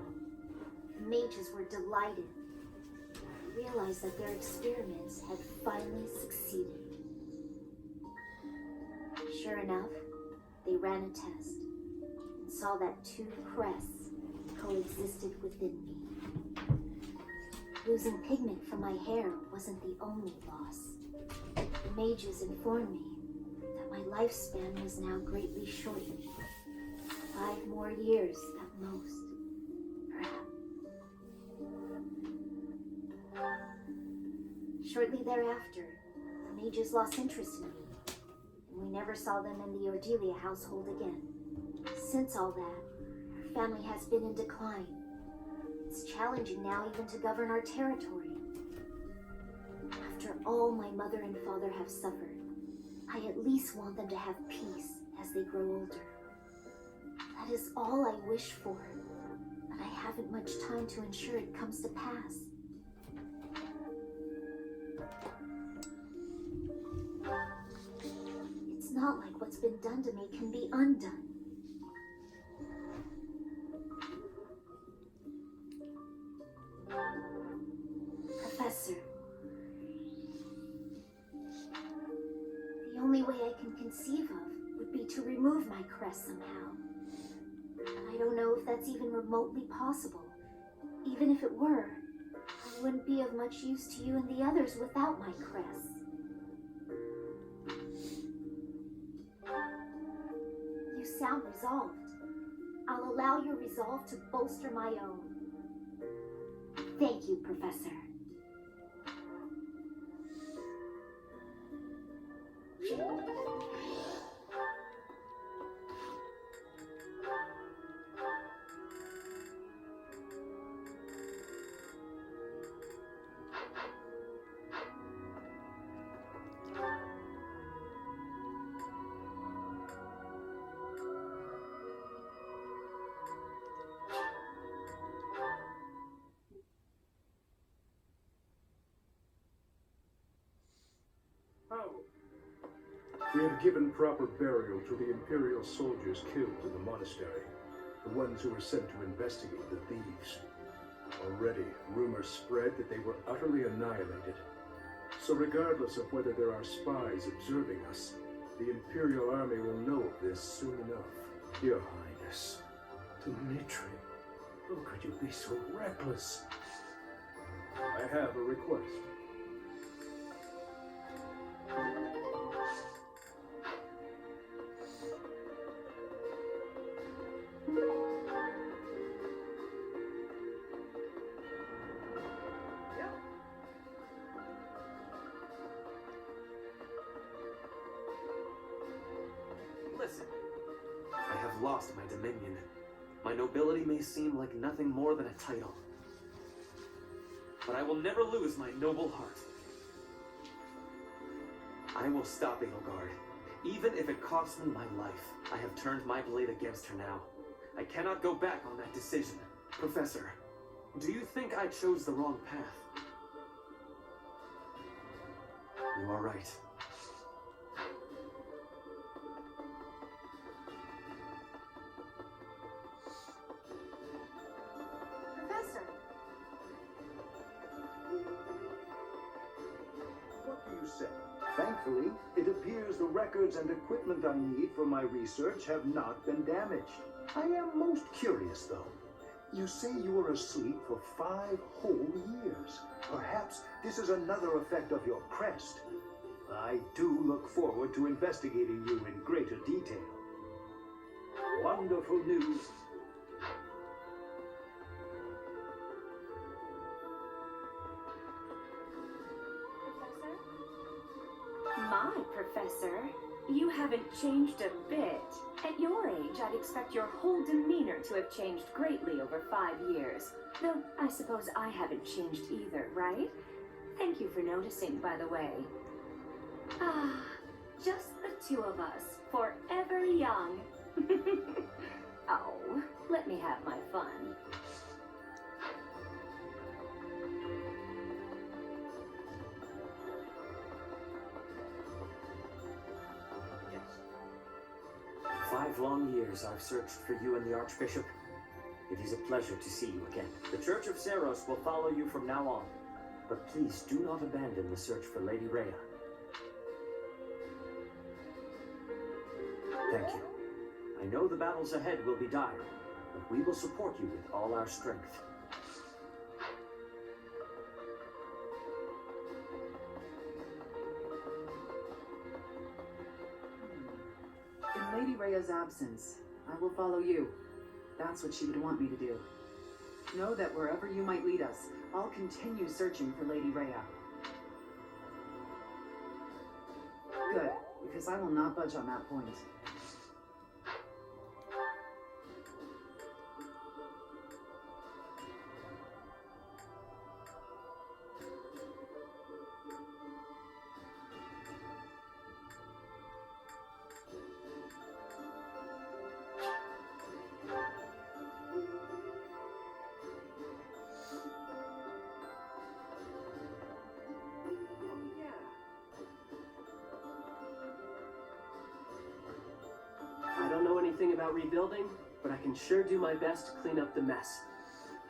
the mages were delighted. I realized that their experiments had finally succeeded. Sure enough, they ran a test and saw that two crests coexisted within me. Losing pigment from my hair wasn't the only loss. The mages informed me that my lifespan was now greatly shortened. 5 more years at most, perhaps. Shortly thereafter, the mages lost interest in me, and we never saw them in the Ordelia household again. Since all that, our family has been in decline. It's challenging now even to govern our territory. After all my mother and father have suffered, I at least want them to have peace as they grow older. That is all I wish for, but I haven't much time to ensure it comes to pass. It's not like what's been done to me can be undone. Professor, the only way I can conceive of would be to remove my crest somehow. But I don't know if that's even remotely possible. Even if it were, I wouldn't be of much use to you and the others without my crest. You sound resolved. I'll allow your resolve to bolster my own. Thank you, Professor. We have given proper burial to the Imperial soldiers killed in the monastery, the ones who were sent to investigate the thieves. Already, rumors spread that they were utterly annihilated. So regardless of whether there are spies observing us, the Imperial army will know of this soon enough. Your Highness, Dmitri, how could you be so reckless? I have a request. Listen, I have lost my dominion. My nobility may seem like nothing more than a title. But I will never lose my noble heart. I will stop Edelgard, even if it costs me my life. I have turned my blade against her now. I cannot go back on that decision. Professor, do you think I chose the wrong path? You are right. Professor! What do you say? Thankfully, it appears the records and equipment I need for my research have not been damaged. I am most curious, though. You say you were asleep for 5 whole years. Perhaps this is another effect of your crest. I do look forward to investigating you in greater detail. Wonderful news. My Professor, you haven't changed a bit. At your age, I'd expect your whole demeanor to have changed greatly over 5 years. Though, I suppose I haven't changed either, right? Thank you for noticing, by the way. Ah, just the two of us, forever young. Oh, let me have my fun. Yes. 5 long years I've searched for you and the Archbishop. It is a pleasure to see you again. The Church of Seros will follow you from now on, but please do not abandon the search for Lady Rhea. Thank you. I know the battles ahead will be dire, but we will support you with all our strength. In Lady Rhea's absence, I will follow you. That's what she would want me to do. Know that wherever you might lead us, I'll continue searching for Lady Rhea. Good, because I will not budge on that point. I don't know anything about rebuilding, but I can sure do my best to clean up the mess.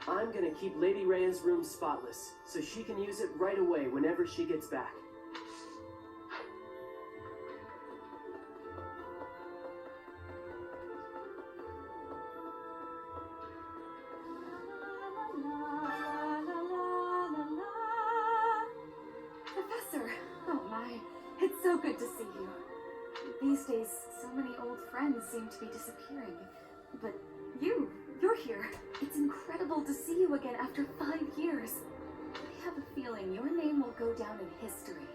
I'm gonna keep Lady Rhea's room spotless, so she can use it right away whenever she gets back. Professor! Oh my, it's so good to see you. These days, so many old friends seem to be disappearing. But you're here. It's incredible to see you again after 5 years. I have a feeling your name will go down in history.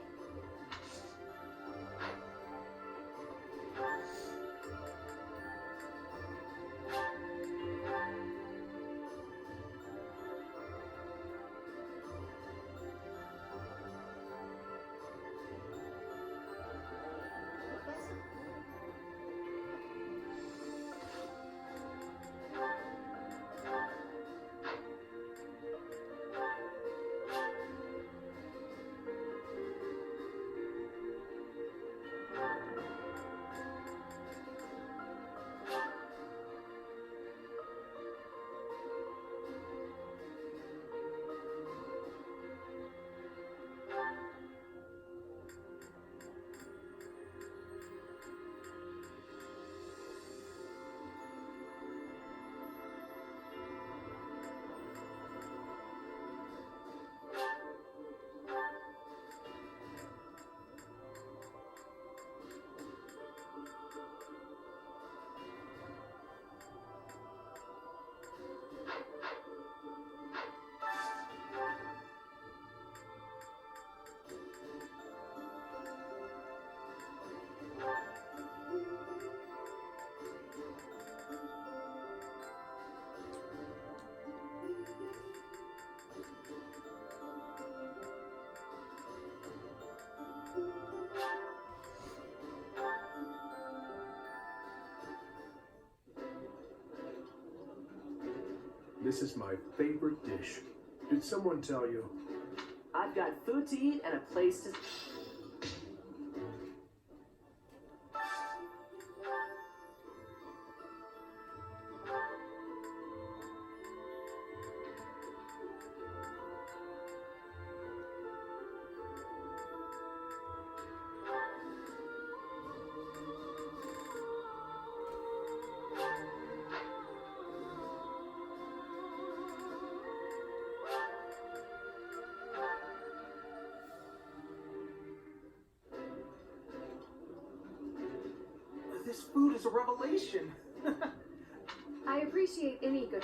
This is my favorite dish. Did someone tell you? I've got food to eat and a place to... This food is a revelation. I appreciate any good...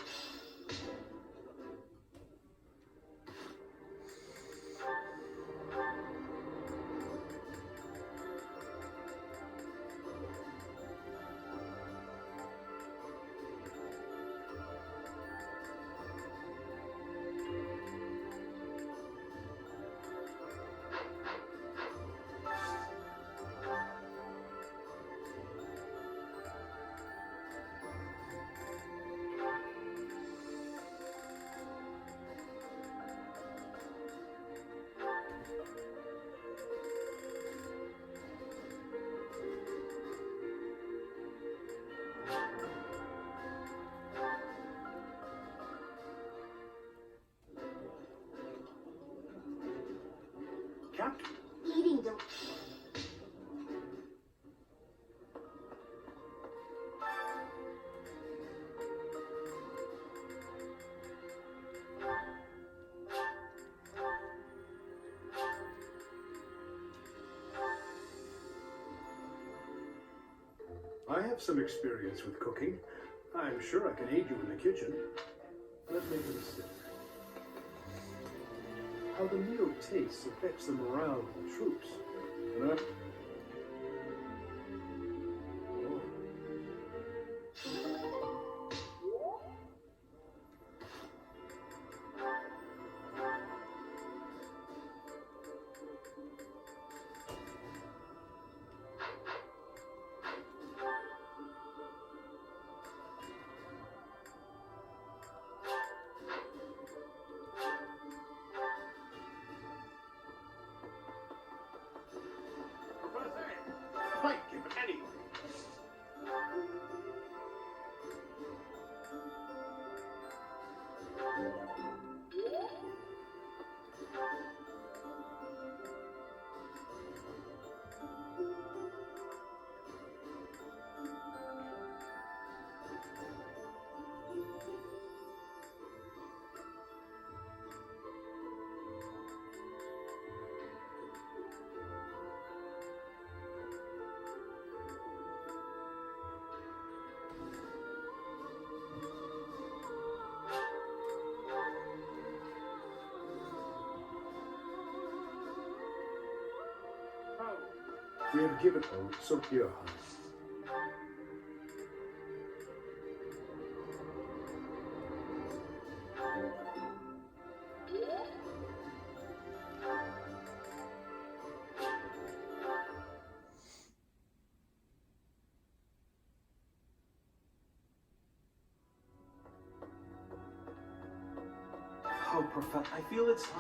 Captain? Eating I have some experience with cooking. I'm sure I can aid you in the kitchen. Let's make it a sip. How the meal tastes affects the morale of the troops. And Might give it anyway. we have given them so here, Hans. Oh, Professor, I feel it's time.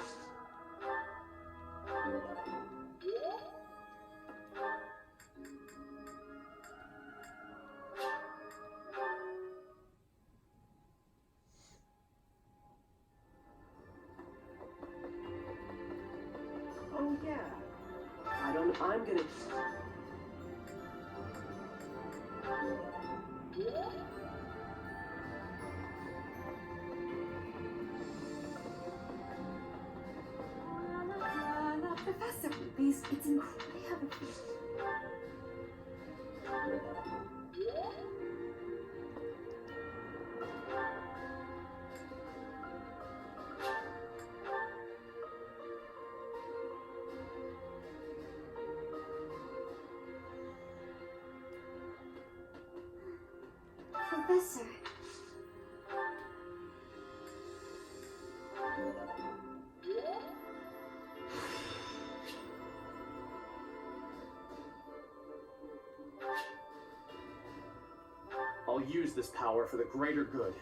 Oh, yeah. I'm gonna. Professor, it's incredible. Professor. I'll use this power for the greater good.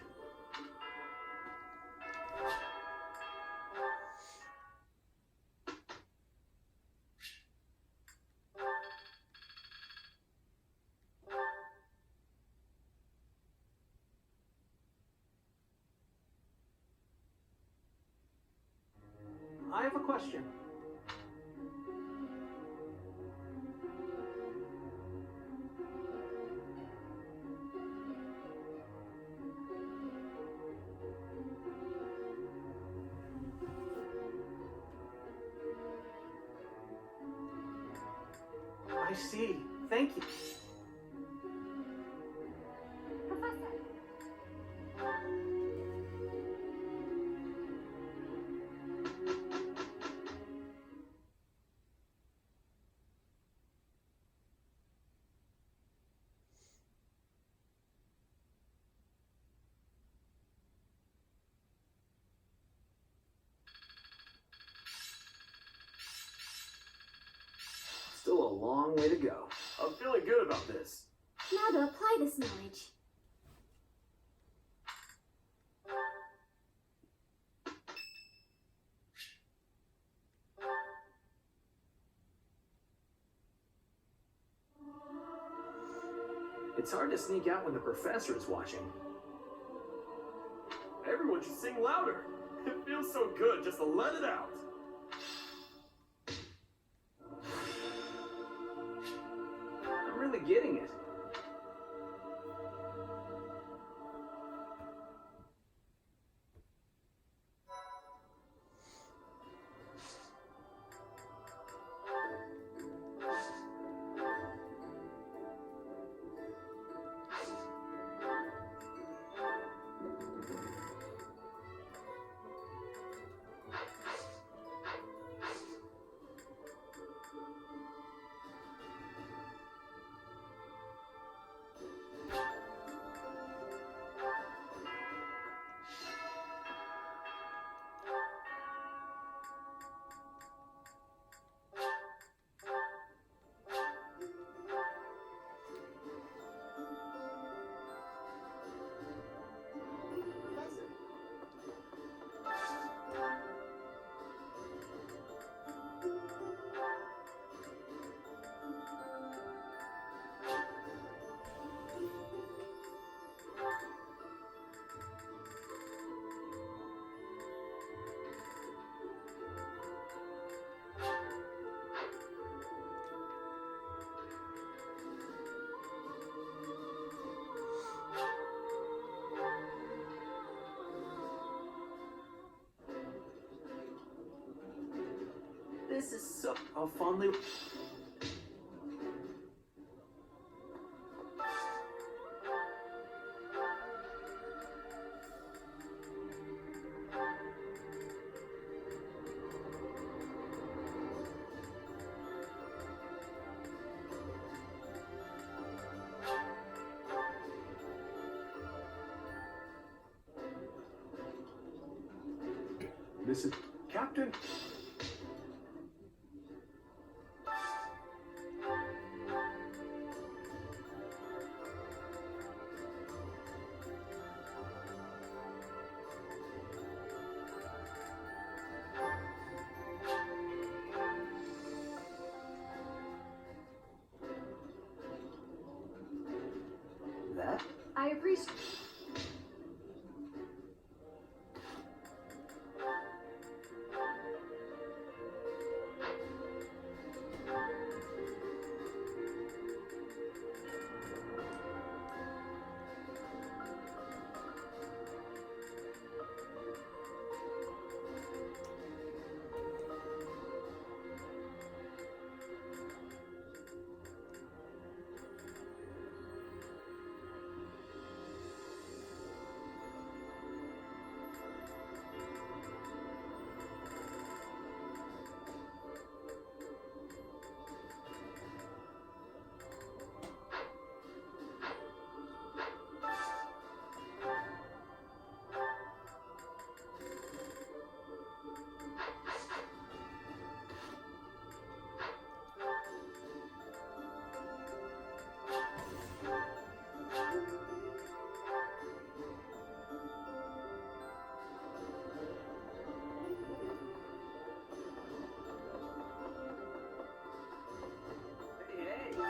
I have a question. I see. Thank you. Still a long way to go. I'm feeling good about this. Now to apply this knowledge. It's hard to sneak out when the professor is watching. Everyone should sing louder. It feels so good just to let it out. I'm really getting it. This is so... I'll fondly... This is Captain. That? I appreciate.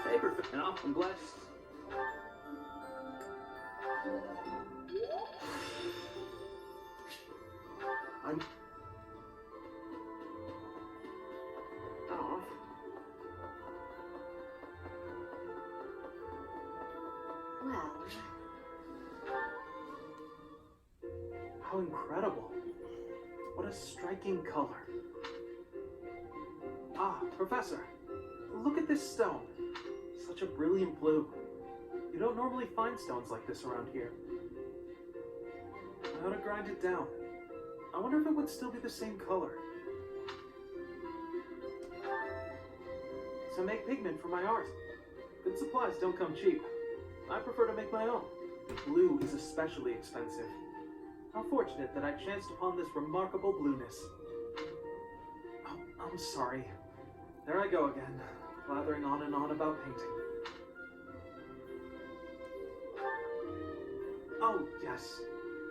Hey, perfect. You know, I'm glad... I'm... Oh. Well, How incredible. What a striking color. Ah, Professor, look at this stone. Such a brilliant blue. You don't normally find stones like this around here. I ought to grind it down. I wonder if it would still be the same color. So make pigment for my art. Good supplies don't come cheap. I prefer to make my own. Blue is especially expensive. How fortunate that I chanced upon this remarkable blueness. Oh, I'm sorry. There I go again, blathering on and on about painting. Oh, yes.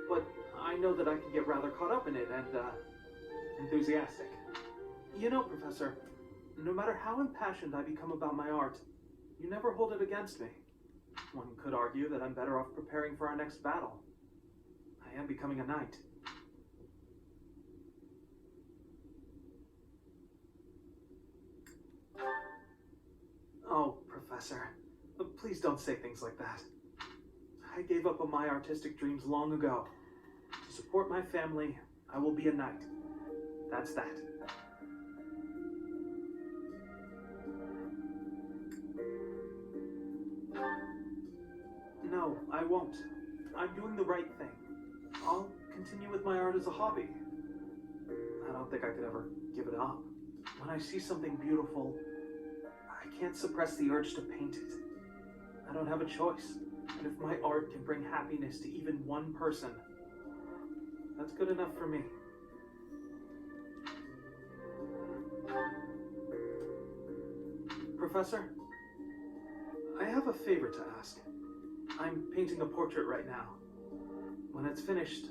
But I know that I can get rather caught up in it and, enthusiastic. You know, Professor, no matter how impassioned I become about my art, you never hold it against me. One could argue that I'm better off preparing for our next battle. I am becoming a knight. Oh, Professor, please don't say things like that. I gave up on my artistic dreams long ago. To support my family, I will be a knight. That's that. No, I won't. I'm doing the right thing. I'll continue with my art as a hobby. I don't think I could ever give it up. When I see something beautiful, I can't suppress the urge to paint it. I don't have a choice. And if my art can bring happiness to even one person, that's good enough for me. Professor, I have a favor to ask. I'm painting a portrait right now. When it's finished,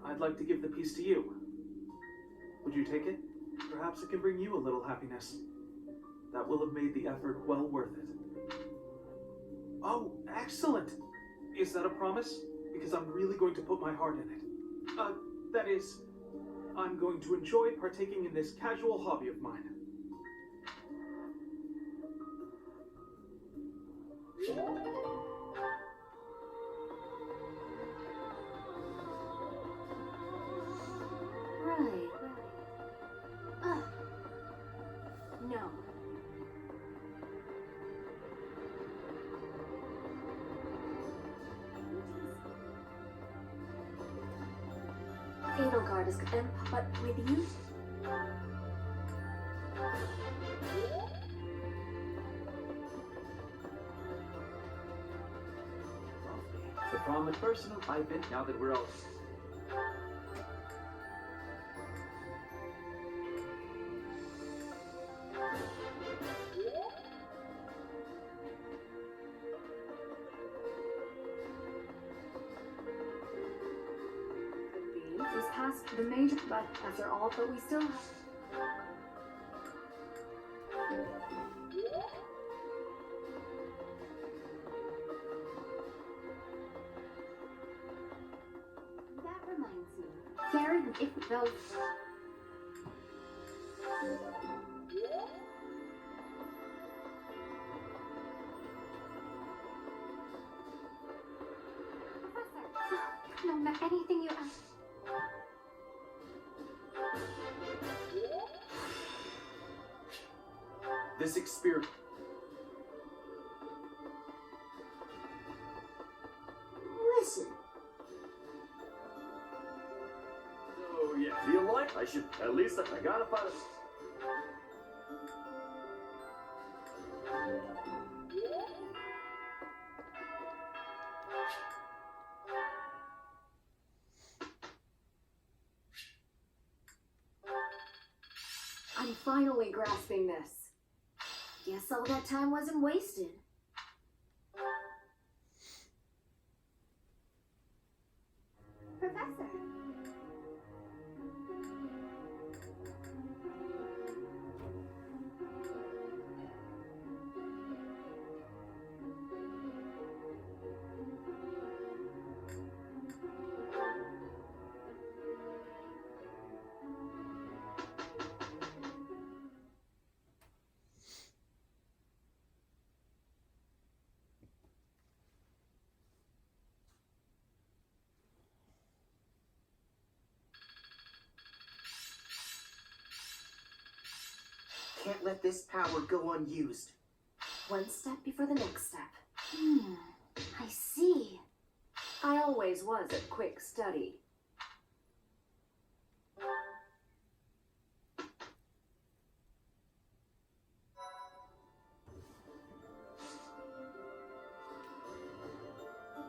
I'd like to give the piece to you. Would you take it? Perhaps it can bring you a little happiness. That will have made the effort well worth it. Oh, excellent! Is that a promise? Because I'm really going to put my heart in it. That is, I'm going to enjoy partaking in this casual hobby of mine. know. Edelgard is but with you? The promise personal, I've been, now that we're all... Is past the major, but after all, but we still have. That reminds me. Gary, if those. Professor, no matter anything you ask. This experiment. Listen. So yeah, the Alliance. I should at least I gotta find a. I'm finally grasping this. Guess all that time wasn't wasted. Professor. Can't let this power go unused. One step before the next step. I see. I always was a quick study.